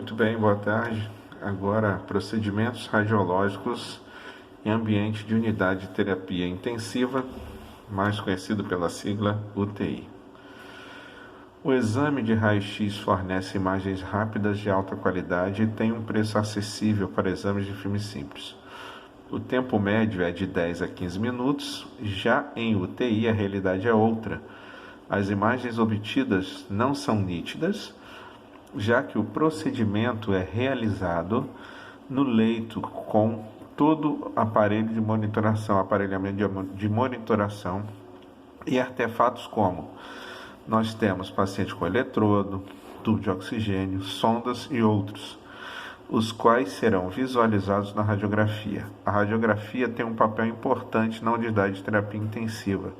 Muito bem, boa tarde. Agora, procedimentos radiológicos em ambiente de unidade de terapia intensiva, mais conhecido pela sigla UTI. O exame de raio-x fornece imagens rápidas de alta qualidade e tem um preço acessível para exames de filme simples. O tempo médio é de 10 a 15 minutos, já em UTI a realidade é outra. As imagens obtidas não são nítidas, já que o procedimento é realizado no leito com todo aparelho de monitoração, aparelhamento de monitoração e artefatos como nós temos paciente com eletrodo, tubo de oxigênio, sondas e outros, os quais serão visualizados na radiografia. A radiografia tem um papel importante na unidade de terapia intensiva,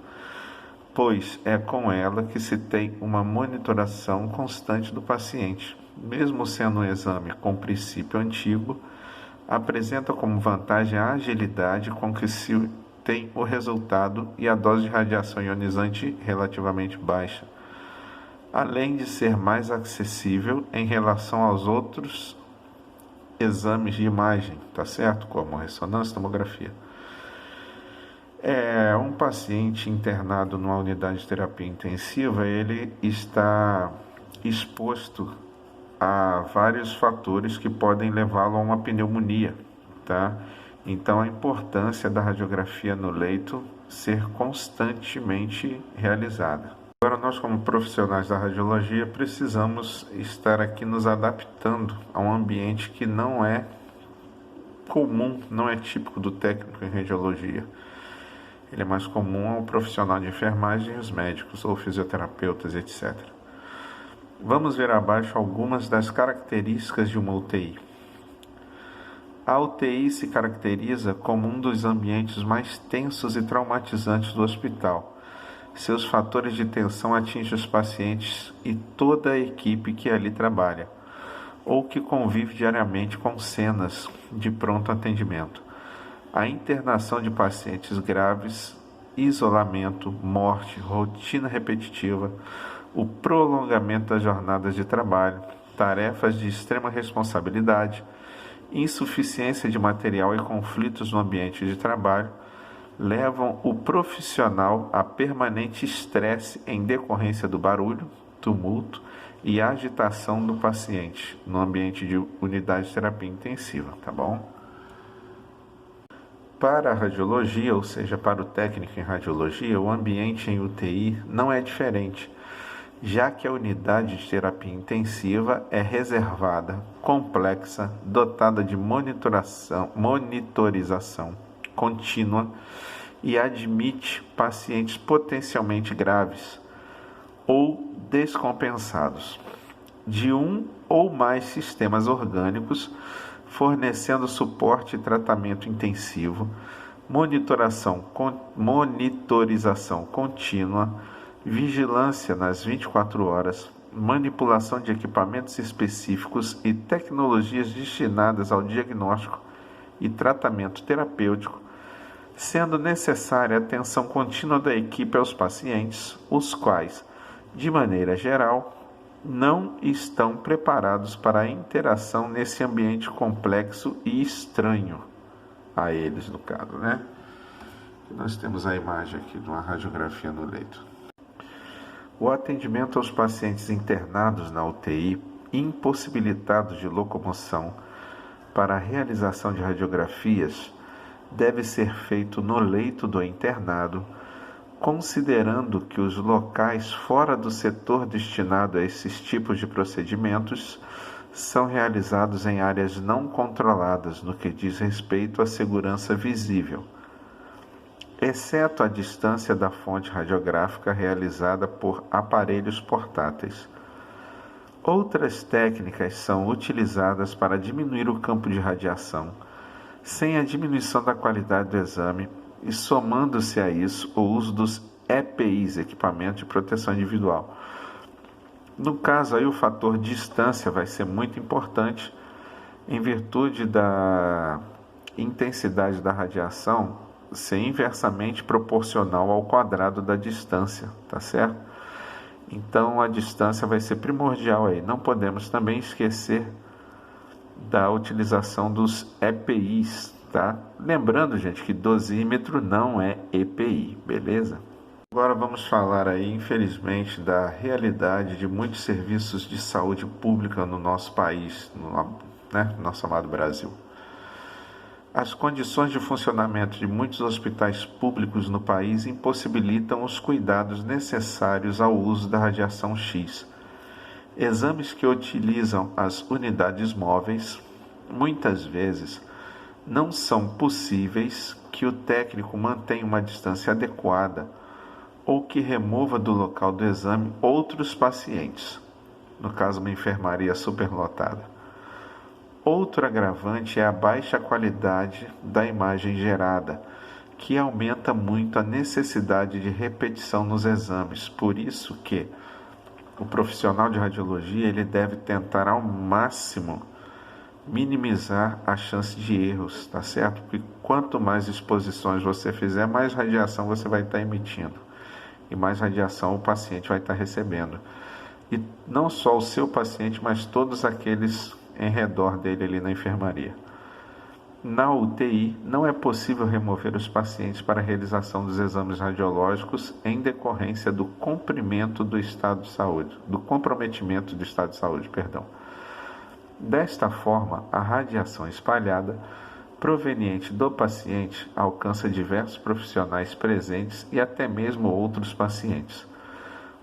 pois é com ela que se tem uma monitoração constante do paciente. Mesmo sendo um exame com princípio antigo, apresenta como vantagem a agilidade com que se tem o resultado e a dose de radiação ionizante relativamente baixa, além de ser mais acessível em relação aos outros exames de imagem, tá certo? Como ressonância e tomografia. Um paciente internado numa unidade de terapia intensiva, ele está exposto a vários fatores que podem levá-lo a uma pneumonia, tá? Então, a importância da radiografia no leito ser constantemente realizada. Agora, nós como profissionais da radiologia precisamos estar aqui nos adaptando a um ambiente que não é comum, não é típico do técnico em radiologia. Ele é mais comum ao profissional de enfermagem e os médicos ou fisioterapeutas, etc. Vamos ver abaixo algumas das características de uma UTI. A UTI se caracteriza como um dos ambientes mais tensos e traumatizantes do hospital. Seus fatores de tensão atingem os pacientes e toda a equipe que ali trabalha, ou que convive diariamente com cenas de pronto atendimento. A internação de pacientes graves, isolamento, morte, rotina repetitiva, o prolongamento das jornadas de trabalho, tarefas de extrema responsabilidade, insuficiência de material e conflitos no ambiente de trabalho levam o profissional a permanente estresse em decorrência do barulho, tumulto e agitação do paciente no ambiente de unidade de terapia intensiva, tá bom? Para a radiologia, ou seja, para o técnico em radiologia, o ambiente em UTI não é diferente, já que a unidade de terapia intensiva é reservada, complexa, dotada de monitorização contínua e admite pacientes potencialmente graves ou descompensados de um ou mais sistemas orgânicos, fornecendo suporte e tratamento intensivo, monitorização contínua, vigilância nas 24 horas, manipulação de equipamentos específicos e tecnologias destinadas ao diagnóstico e tratamento terapêutico, sendo necessária a atenção contínua da equipe aos pacientes, os quais, de maneira geral, não estão preparados para a interação nesse ambiente complexo e estranho a eles, no caso, né? Nós temos a imagem aqui de uma radiografia no leito. O atendimento aos pacientes internados na UTI, impossibilitados de locomoção para a realização de radiografias, deve ser feito no leito do internado, considerando que os locais fora do setor destinado a esses tipos de procedimentos são realizados em áreas não controladas no que diz respeito à segurança visível, exceto a distância da fonte radiográfica realizada por aparelhos portáteis. Outras técnicas são utilizadas para diminuir o campo de radiação, sem a diminuição da qualidade do exame, e somando-se a isso o uso dos EPIs, equipamento de proteção individual. No caso aí o fator distância vai ser muito importante em virtude da intensidade da radiação ser inversamente proporcional ao quadrado da distância, tá certo? Então a distância vai ser primordial aí. Não podemos também esquecer da utilização dos EPIs, tá? Lembrando, gente, que dosímetro não é EPI, beleza? Agora vamos falar aí, infelizmente, da realidade de muitos serviços de saúde pública no nosso país, nosso amado Brasil. As condições de funcionamento de muitos hospitais públicos no país impossibilitam os cuidados necessários ao uso da radiação X. Exames que utilizam as unidades móveis, muitas vezes, não são possíveis que o técnico mantenha uma distância adequada ou que remova do local do exame outros pacientes, no caso uma enfermaria superlotada. Outro agravante é a baixa qualidade da imagem gerada, que aumenta muito a necessidade de repetição nos exames. Por isso que o profissional de radiologia ele deve tentar ao máximo minimizar a chance de erros, tá certo? Porque quanto mais exposições você fizer, mais radiação você vai estar emitindo e mais radiação o paciente vai estar recebendo. E não só o seu paciente, mas todos aqueles em redor dele ali na enfermaria. Na UTI, não é possível remover os pacientes para a realização dos exames radiológicos em decorrência do comprometimento do estado de saúde. Desta forma, a radiação espalhada proveniente do paciente alcança diversos profissionais presentes e até mesmo outros pacientes.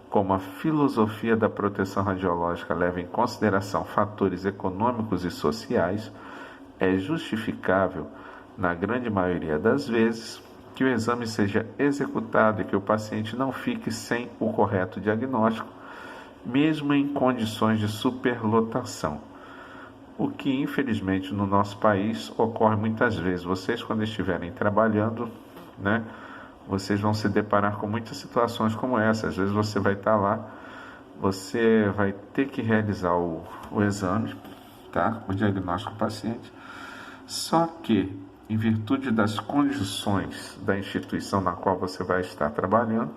Como a filosofia da proteção radiológica leva em consideração fatores econômicos e sociais, é justificável, na grande maioria das vezes, que o exame seja executado e que o paciente não fique sem o correto diagnóstico, mesmo em condições de superlotação. O que, infelizmente, no nosso país ocorre muitas vezes. Vocês, quando estiverem trabalhando, vocês vão se deparar com muitas situações como essa. Às vezes você vai estar lá, você vai ter que realizar o exame, tá? O diagnóstico do paciente. Só que, em virtude das condições da instituição na qual você vai estar trabalhando,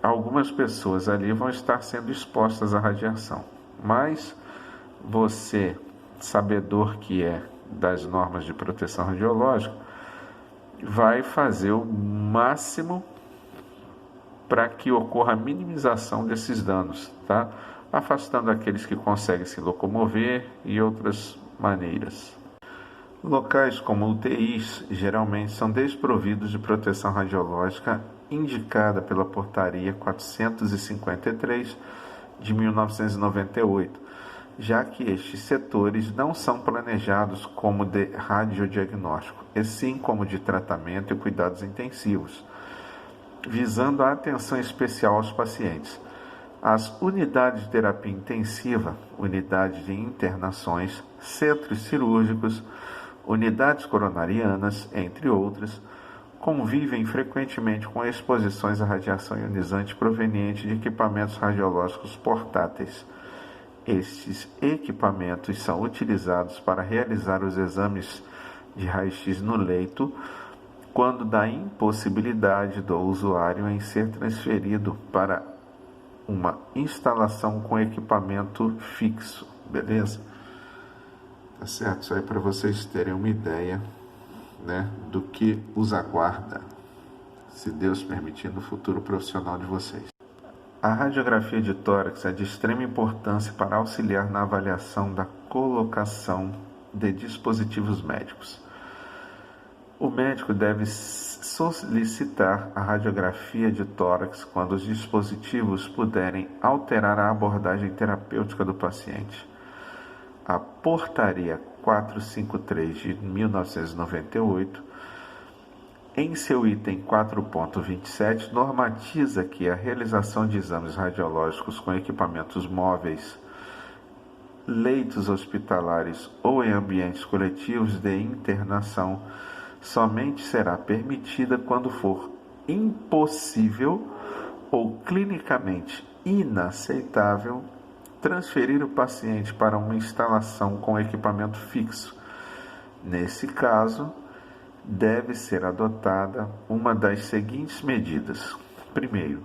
algumas pessoas ali vão estar sendo expostas à radiação. Mas você, sabedor que é das normas de proteção radiológica, vai fazer o máximo para que ocorra a minimização desses danos, tá? Afastando aqueles que conseguem se locomover e outras maneiras. Locais como UTIs geralmente são desprovidos de proteção radiológica indicada pela Portaria 453 de 1998, já que estes setores não são planejados como de radiodiagnóstico, e sim como de tratamento e cuidados intensivos, visando a atenção especial aos pacientes. As unidades de terapia intensiva, unidades de internações, centros cirúrgicos, unidades coronarianas, entre outras, convivem frequentemente com exposições à radiação ionizante proveniente de equipamentos radiológicos portáteis. Estes equipamentos são utilizados para realizar os exames de raio-x no leito, quando da impossibilidade do usuário em ser transferido para uma instalação com equipamento fixo, beleza? Tá certo? Isso aí para vocês terem uma ideia, do que os aguarda, se Deus permitir, no futuro profissional de vocês. A radiografia de tórax é de extrema importância para auxiliar na avaliação da colocação de dispositivos médicos. O médico deve solicitar a radiografia de tórax quando os dispositivos puderem alterar a abordagem terapêutica do paciente. A Portaria 453 de 1998, em seu item 4.27, normatiza que a realização de exames radiológicos com equipamentos móveis, leitos hospitalares ou em ambientes coletivos de internação somente será permitida quando for impossível ou clinicamente inaceitável transferir o paciente para uma instalação com equipamento fixo. Nesse caso, deve ser adotada uma das seguintes medidas. Primeiro,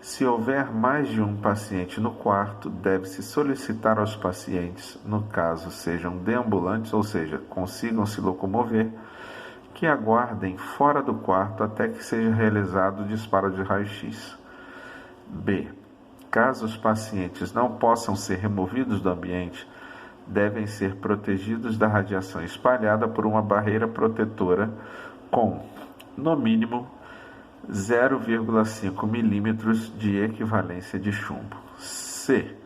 Se houver mais de um paciente no quarto, deve-se solicitar aos pacientes, no caso sejam deambulantes, ou seja, consigam se locomover, que aguardem fora do quarto até que seja realizado o disparo de raio-x. B. Caso os pacientes não possam ser removidos do ambiente, devem ser protegidos da radiação espalhada por uma barreira protetora com, no mínimo, 0,5 milímetros de equivalência de chumbo. C.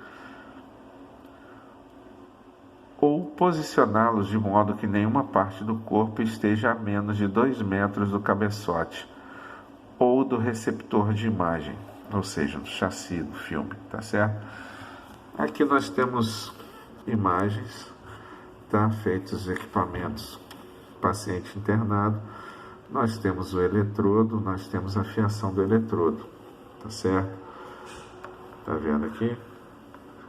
Ou posicioná-los de modo que nenhuma parte do corpo esteja a menos de 2 metros do cabeçote ou do receptor de imagem, ou seja, do chassi do filme, tá certo? Aqui nós temos imagens, tá? Feitos equipamentos, paciente internado, nós temos o eletrodo, nós temos a fiação do eletrodo, tá certo? Tá vendo aqui?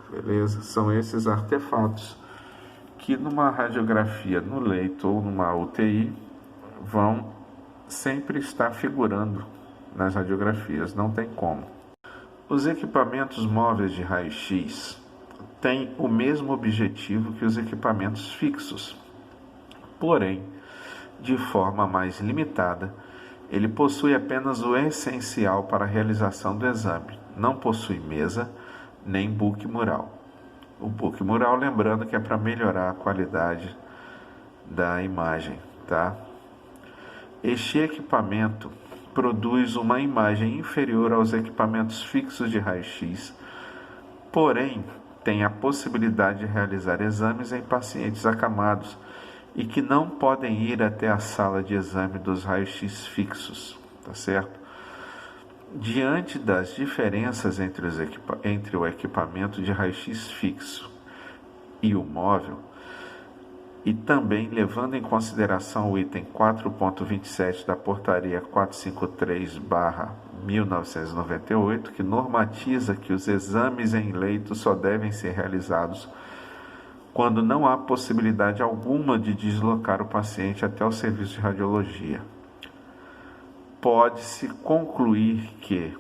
Beleza? São esses artefatos que numa radiografia no leito ou numa UTI vão sempre estar figurando nas radiografias, não tem como. Os equipamentos móveis de raio-x têm o mesmo objetivo que os equipamentos fixos, porém, de forma mais limitada, ele possui apenas o essencial para a realização do exame, não possui mesa nem book mural. O book mural, lembrando que é para melhorar a qualidade da imagem, tá? Este equipamento produz uma imagem inferior aos equipamentos fixos de raio-x, porém tem a possibilidade de realizar exames em pacientes acamados e que não podem ir até a sala de exame dos raios-x fixos, tá certo? Diante das diferenças entre o equipamento de raio-x fixo e o móvel, e também levando em consideração o item 4.27 da Portaria 453/1998, que normatiza que os exames em leito só devem ser realizados quando não há possibilidade alguma de deslocar o paciente até o serviço de radiologia. Pode-se concluir que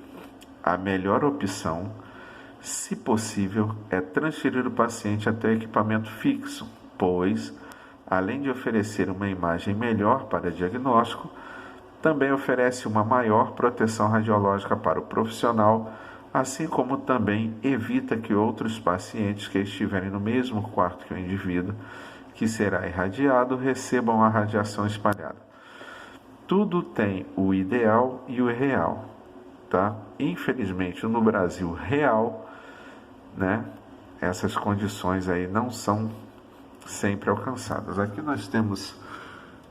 a melhor opção, se possível, é transferir o paciente até o equipamento fixo, pois, além de oferecer uma imagem melhor para diagnóstico, também oferece uma maior proteção radiológica para o profissional, assim como também evita que outros pacientes que estiverem no mesmo quarto que o indivíduo que será irradiado recebam a radiação espalhada. Tudo tem o ideal e o irreal, tá? Infelizmente, no Brasil real, né, essas condições aí não são sempre alcançadas. Aqui nós temos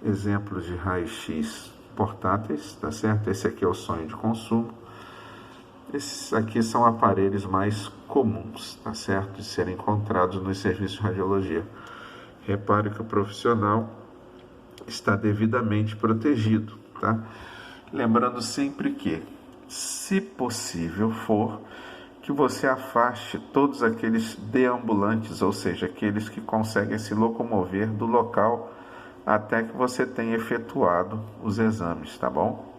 exemplos de raio-x portáteis, tá certo? Esse aqui é o sonho de consumo. Esses aqui são aparelhos mais comuns, tá certo? De serem encontrados nos serviços de radiologia. Repare que o profissional está devidamente protegido, tá? Lembrando sempre que, se possível for, que você afaste todos aqueles deambulantes, ou seja, aqueles que conseguem se locomover do local até que você tenha efetuado os exames, tá bom?